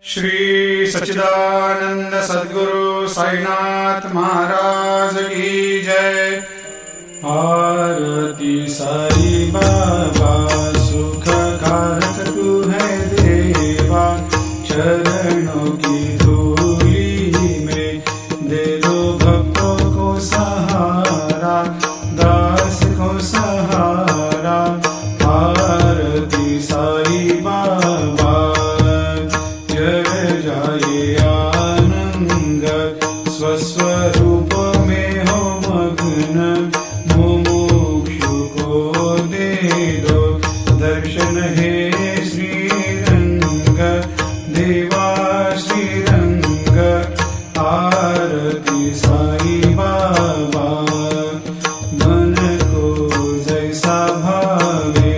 श्री सच्चिदानंद सद्गुरु साईनाथ महाराज की जय। आरती साई बाबा सुख कारक तू है देवा, चरणों की धूली में दे दो भक्तों को सहारा, दास को सहारा। आरती साई बाबा जय जाए आनंद, स्वस्वरूप में हो मग्न, मुमुक्षु को दे दो दर्शन हे श्रीरंग, देवा श्रीरंग। आरती साई बाबा मन को जैसा भावे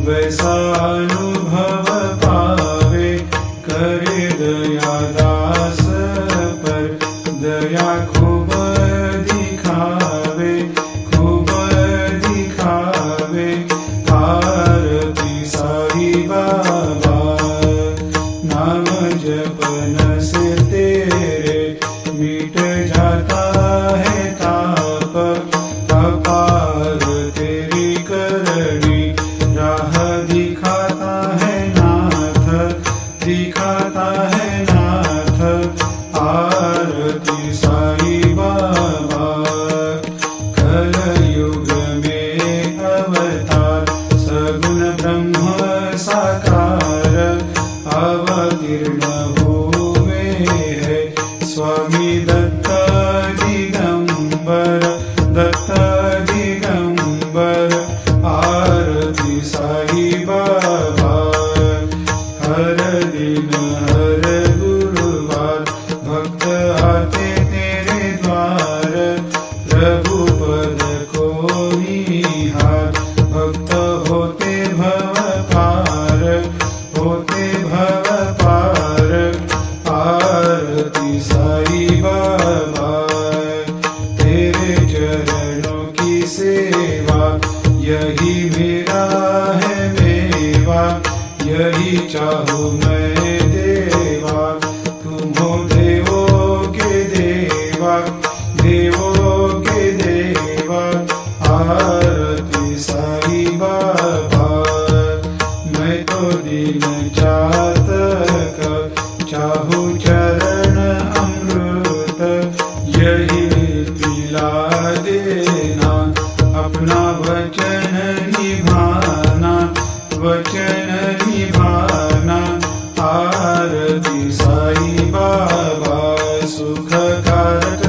वैसा अनुभव पावे, करे दया दास पर दया खूब दिखावे, खूब दिखावे। आरती साई बाबा नाम जपन से तेरे मिट जाता है ताप, अपार तेरी करनी राह दिखाता है नाथ, दिखाता है नाथ। आरती साई बाबा कलयुग में अवतार, सगुण ब्रह्म साकार अवतीर्ण हुए है स्वामी दत्त दिगंबर, दत्त दिगंबर। आरती साई बाबा हर दिन हर गुरुवार भक्त आते तेरे द्वार, रघुपद को निहार भक्त होते भव पार, होते भव पार। आरती साई बाबा तेरे चरणों की सेवा, यही मेरा है मेवा, यही चाहूँ मैं देवा। तुम हो देवों के देवा, देवों के देवा। आरती साई बाबा मैं तो दीन चातक, चाहूँ चरण अमृत, यही पिला देना, अपना वचन निभाना, वचन निभाना। आरती साई बाबा सुख कारक